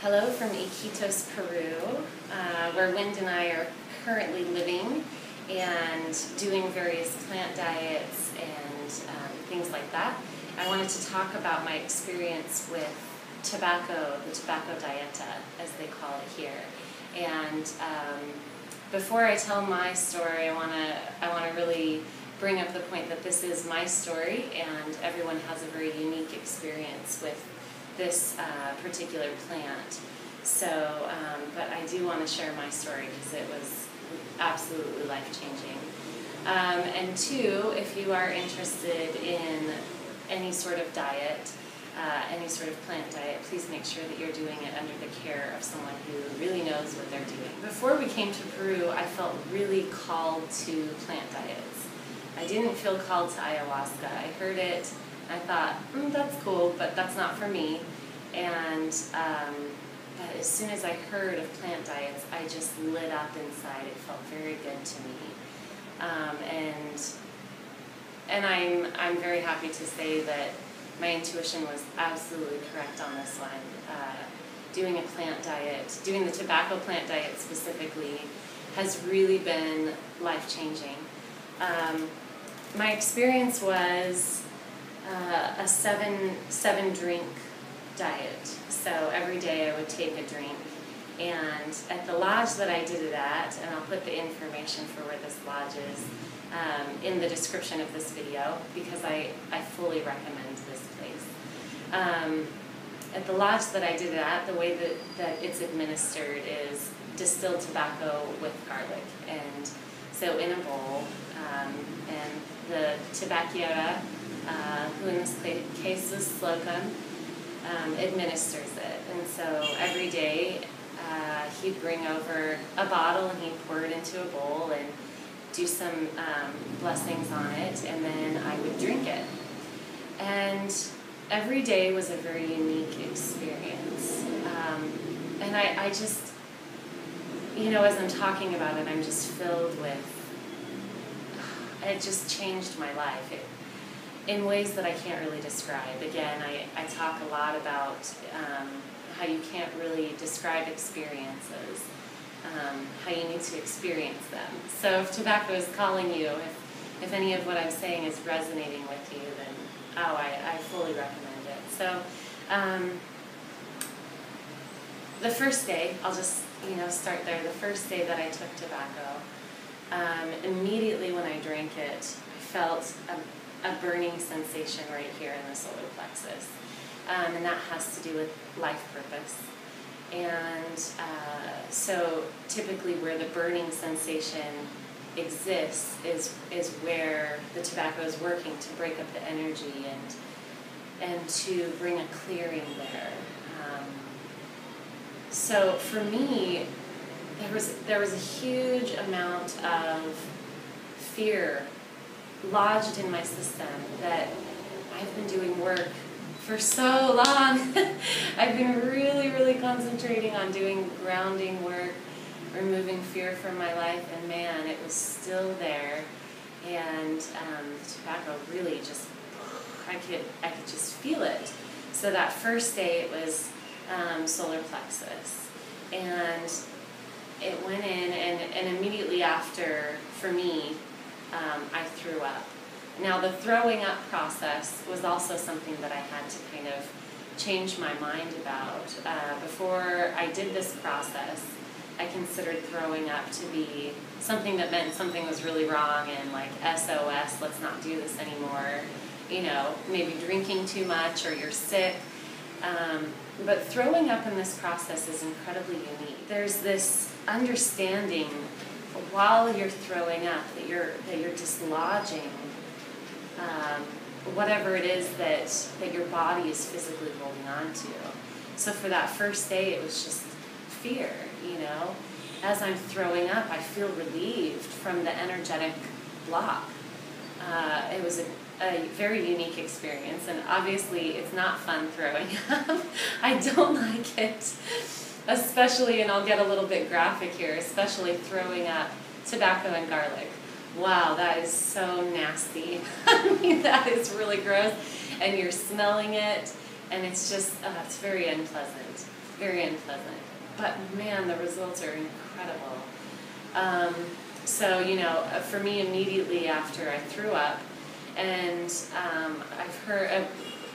Hello from Iquitos, Peru, where Wind and I are currently living and doing various plant diets and things like that. I wanted to talk about my experience with tobacco, the tobacco dieta, as they call it here. And before I tell my story, I want to really bring up the point that this is my story, and everyone has a very unique experience with this particular plant. So, but I do want to share my story because it was absolutely life-changing. And two, if you are interested in any sort of diet, any sort of plant diet, please make sure that you're doing it under the care of someone who really knows what they're doing. Before we came to Peru, I felt really called to plant diets. I didn't feel called to ayahuasca. I heard it, I thought, that's cool, but that's not for me. And but as soon as I heard of plant diets, I just lit up inside. It felt very good to me. And I'm very happy to say that my intuition was absolutely correct on this one. Doing a plant diet, doing the tobacco plant diet specifically, has really been life-changing. My experience was a seven drink diet. So every day I would take a drink. And at the lodge that I did it at, and I'll put the information for where this lodge is in the description of this video, because I fully recommend this place. At the lodge that I did it at, the way that it's administered is distilled tobacco with garlic. And so in a bowl, and the tabaquiera, who in this case was Slocum, administers it. And so every day he'd bring over a bottle and he'd pour it into a bowl and do some blessings on it, and then I would drink it. And every day was a very unique experience. And I just, as I'm talking about it, I'm just filled with, it just changed my life in ways that I can't really describe. Again, I talk a lot about how you can't really describe experiences, how you need to experience them. So if tobacco is calling you, if any of what I'm saying is resonating with you, then I fully recommend it. So the first day, I'll just start there. The first day that I took tobacco, immediately when I drank it, I felt a burning sensation right here in the solar plexus. And that has to do with life purpose. And so typically where the burning sensation exists is where the tobacco is working to break up the energy and to bring a clearing there. So for me, there was a huge amount of fear lodged in my system that I've been doing work for so long. I've been really, really concentrating on doing grounding work, removing fear from my life, and man, it was still there. And the tobacco really just, I could just feel it. So that first day it was solar plexus, and it went in, and immediately after, for me, I threw up. Now, the throwing up process was also something that I had to kind of change my mind about. Before I did this process, I considered throwing up to be something that meant something was really wrong and like SOS, let's not do this anymore. Maybe drinking too much or you're sick. But throwing up in this process is incredibly unique. There's this understanding while you're throwing up that you're dislodging whatever it is that your body is physically holding on to. So for that first day, it was just fear, As I'm throwing up, I feel relieved from the energetic block. It was a very unique experience, and obviously it's not fun throwing up. I don't like it, especially, and I'll get a little bit graphic here, especially throwing up tobacco and garlic. Wow, that is so nasty. I mean, that is really gross, and you're smelling it, and it's just, it's very unpleasant. very unpleasant. But man, the results are incredible. So, you know, for me, immediately after I threw up, and I've heard,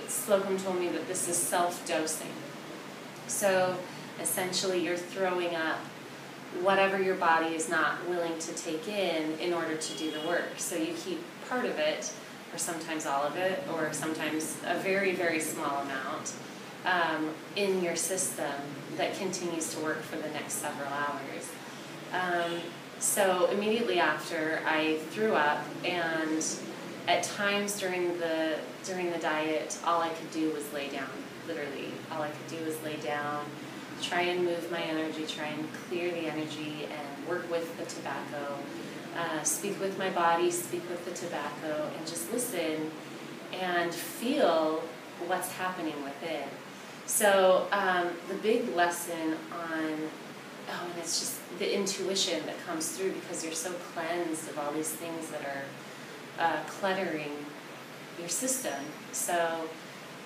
Slocum told me that this is self-dosing. So essentially you're throwing up whatever your body is not willing to take in order to do the work. So you keep part of it, or sometimes all of it, or sometimes a very, very small amount in your system that continues to work for the next several hours. So immediately after, I threw up, and at times during the diet, all I could do was lay down. Literally, all I could do was lay down, try and move my energy, try and clear the energy, and work with the tobacco, speak with my body, speak with the tobacco, and just listen and feel what's happening within. So the big lesson on, and it's just the intuition that comes through because you're so cleansed of all these things that are cluttering your system. So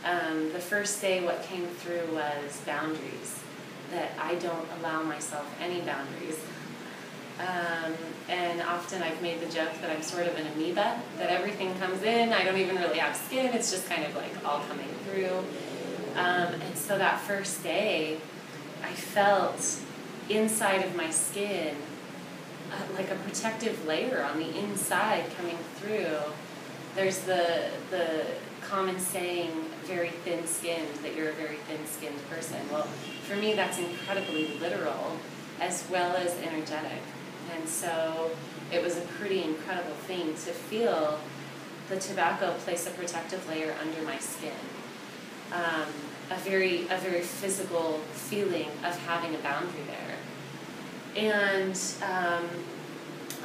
the first day what came through was boundaries, that I don't allow myself any boundaries. And often I've made the joke that I'm sort of an amoeba, that everything comes in, I don't even really have skin, it's just kind of like all coming through. And so that first day, I felt inside of my skin like a protective layer on the inside coming through. There's the common saying, very thin-skinned, that you're a very thin-skinned person. Well, for me that's incredibly literal as well as energetic. And so it was a pretty incredible thing to feel the tobacco place a protective layer under my skin. A very physical feeling of having a boundary there. And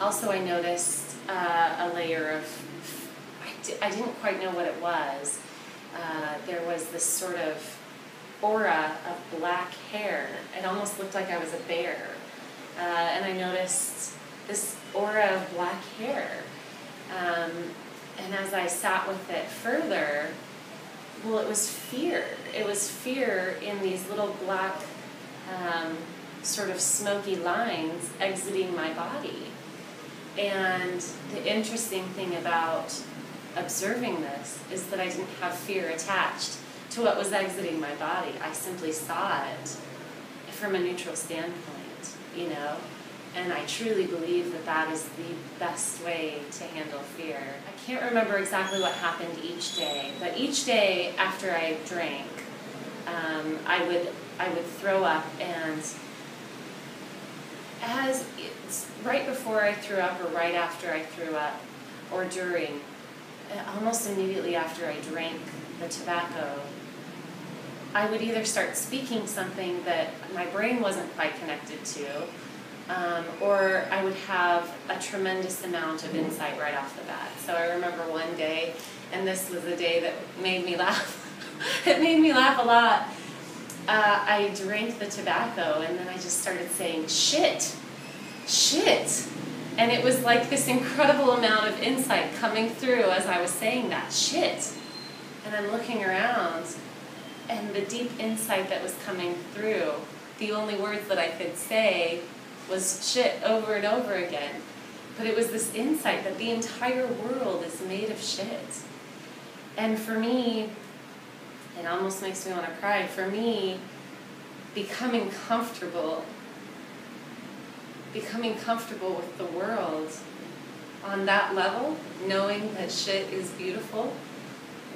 also I noticed a layer of, I didn't quite know what it was. There was this sort of aura of black hair. It almost looked like I was a bear. And I noticed this aura of black hair. And as I sat with it further, well, it was fear. It was fear in these little black, sort of smoky lines exiting my body. And the interesting thing about observing this is that I didn't have fear attached to what was exiting my body. I simply saw it from a neutral standpoint, you know? And I truly believe that that is the best way to handle fear. I can't remember exactly what happened each day, but each day after I drank, I would throw up, and right before I threw up, or right after I threw up, or during, almost immediately after I drank the tobacco, I would either start speaking something that my brain wasn't quite connected to, or I would have a tremendous amount of insight right off the bat. So I remember one day, and this was a day that made me laugh. It made me laugh a lot. I drank the tobacco, and then I just started saying, shit, shit. And it was like this incredible amount of insight coming through as I was saying that, shit. And I'm looking around, and the deep insight that was coming through, the only words that I could say was shit over and over again. But it was this insight that the entire world is made of shit. And for me, it almost makes me want to cry. For me, becoming comfortable with the world on that level, knowing that shit is beautiful,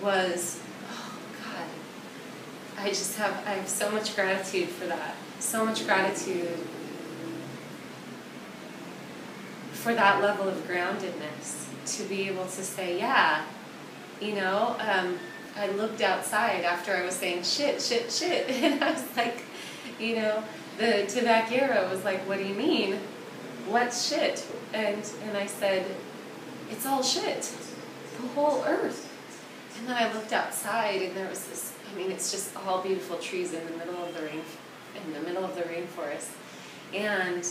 was, oh God, I have so much gratitude for that. So much gratitude for that level of groundedness, to be able to say, yeah, you know, I looked outside after I was saying shit, shit, shit, and I was like, you know, the tabaquero was like, what do you mean? What's shit? And I said, it's all shit, the whole earth. And then I looked outside, and there was this, I mean, it's just all beautiful trees in the middle of the rainforest. And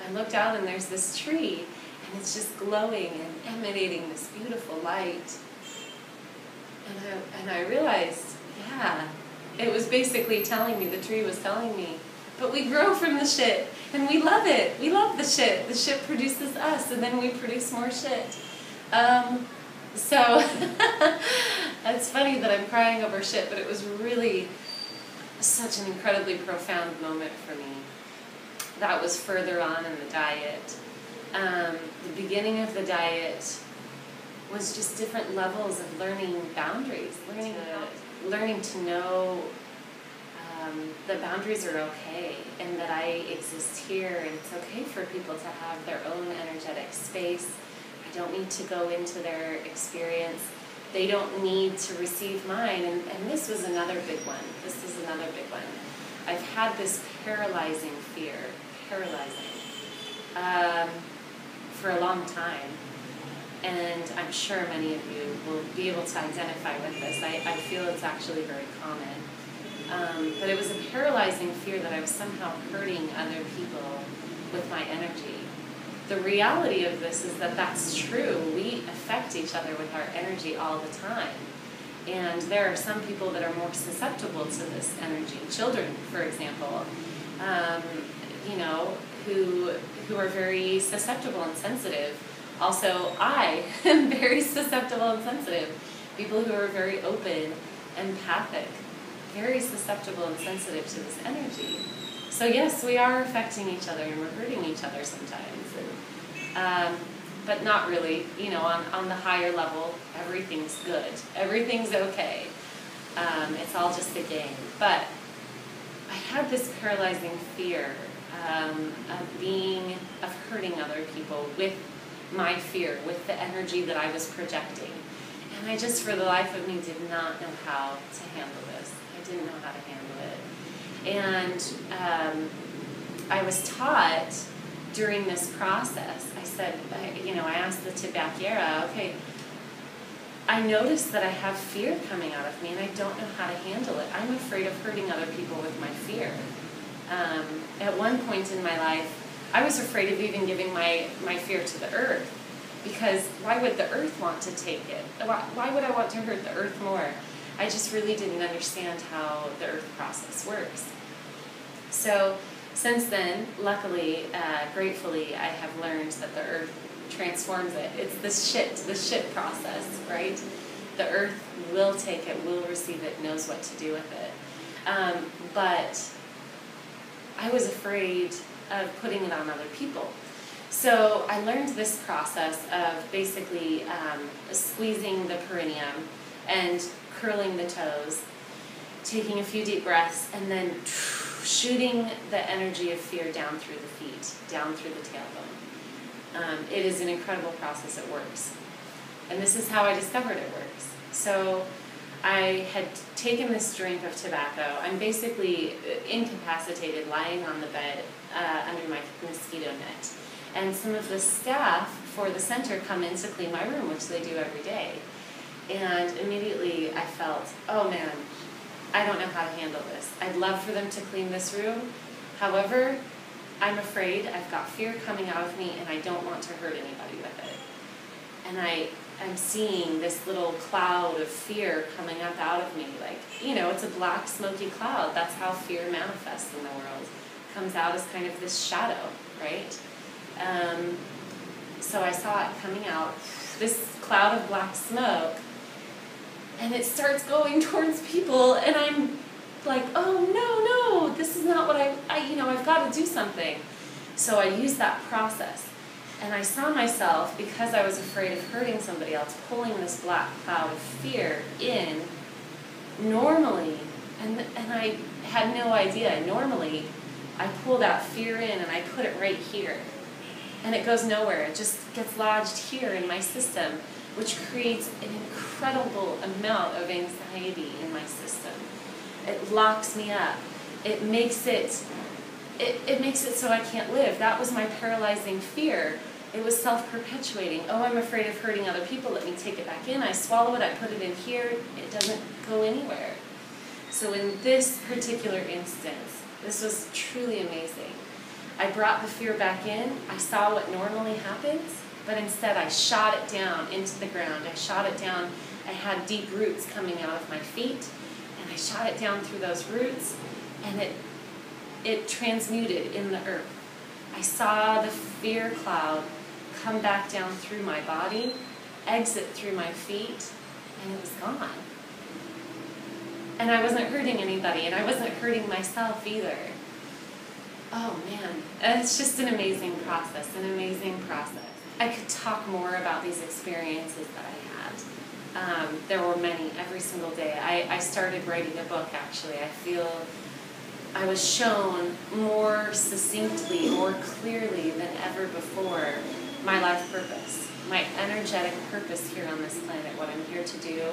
I looked out, and there's this tree, and it's just glowing and emanating this beautiful light. And I realized, yeah, It was basically telling me, the tree was telling me, but we grow from the shit, and we love it. We love the shit. The shit produces us, and then we produce more shit. So, it's funny that I'm crying over shit, but it was really such an incredibly profound moment for me. That was further on in the diet. The beginning of the diet was just different levels of learning boundaries, learning to know that boundaries are okay, and that I exist here, and it's okay for people to have their own energetic space. I don't need to go into their experience. They don't need to receive mine, and this was another big one. This is another big one. I've had this paralyzing fear, for a long time, and I'm sure many of you will be able to identify with this. I feel it's actually very common. But it was a paralyzing fear that I was somehow hurting other people with my energy. The reality of this is that that's true. We affect each other with our energy all the time. And there are some people that are more susceptible to this energy. Children, for example, who are very susceptible and sensitive. Also, I am very susceptible and sensitive. People who are very open, empathic, very susceptible and sensitive to this energy. So yes, we are affecting each other and we're hurting each other sometimes. But not really. On the higher level, everything's good. Everything's okay. It's all just a game. But I had this paralyzing fear of hurting other people with my fear, with the energy that I was projecting. And I just, for the life of me, did not know how to handle this. I didn't know how to handle it. And I was taught during this process, I asked the Tibetan, okay, I noticed that I have fear coming out of me and I don't know how to handle it. I'm afraid of hurting other people with my fear. At one point in my life, I was afraid of even giving my fear to the earth, because why would the earth want to take it? Why would I want to hurt the earth more? I just really didn't understand how the earth process works. So since then, luckily, gratefully, I have learned that the earth transforms it. It's the shit process, right? The earth will take it, will receive it, knows what to do with it. But I was afraid of putting it on other people. So I learned this process of basically squeezing the perineum and curling the toes, taking a few deep breaths, and then shooting the energy of fear down through the feet, down through the tailbone. It is an incredible process. It works. And this is how I discovered it works. So I had taken this drink of tobacco. I'm basically incapacitated, lying on the bed under my mosquito net. And some of the staff for the center come in to clean my room, which they do every day. And immediately I felt, oh man, I don't know how to handle this. I'd love for them to clean this room. However, I'm afraid, I've got fear coming out of me, and I don't want to hurt anybody with it. And I'm seeing this little cloud of fear coming up out of me. It's a black, smoky cloud. That's how fear manifests in the world. It comes out as kind of this shadow, right? So I saw it coming out, this cloud of black smoke, and it starts going towards people, and I'm like, oh, no, this is not what I've got to do something. So I used that process, and I saw myself, because I was afraid of hurting somebody else, pulling this black cloud of fear in normally, and I had no idea. Normally, I pull that fear in and I put it right here, and it goes nowhere. It just gets lodged here in my system, which creates an incredible amount of anxiety in my system. It locks me up. It makes it so I can't live. That was my paralyzing fear. It was self-perpetuating. Oh, I'm afraid of hurting other people. Let me take it back in. I swallow it. I put it in here. It doesn't go anywhere. So in this particular instance, this was truly amazing. I brought the fear back in. I saw what normally happens, but instead I shot it down into the ground. I shot it down. I had deep roots coming out of my feet, and I shot it down through those roots, and it transmuted in the earth. I saw the fear cloud come back down through my body, exit through my feet, and it was gone. And I wasn't hurting anybody, and I wasn't hurting myself either. Oh man, it's just an amazing process, an amazing process. I could talk more about these experiences that I had. There were many, every single day. I started writing a book, actually. I feel I was shown more succinctly, more clearly than ever before my life purpose, my energetic purpose here on this planet, what I'm here to do.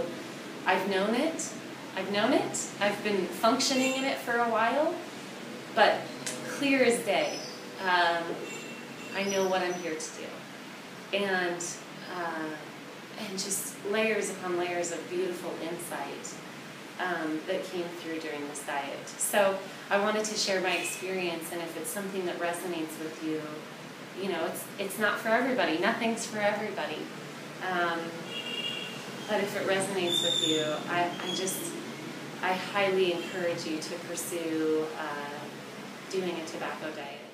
I've known it. I've been functioning in it for a while, but clear as day, I know what I'm here to do. And just layers upon layers of beautiful insight that came through during this diet. So I wanted to share my experience, and if it's something that resonates with you, you know, it's not for everybody. Nothing's for everybody. But if it resonates with you, I highly encourage you to pursue doing a tobacco diet.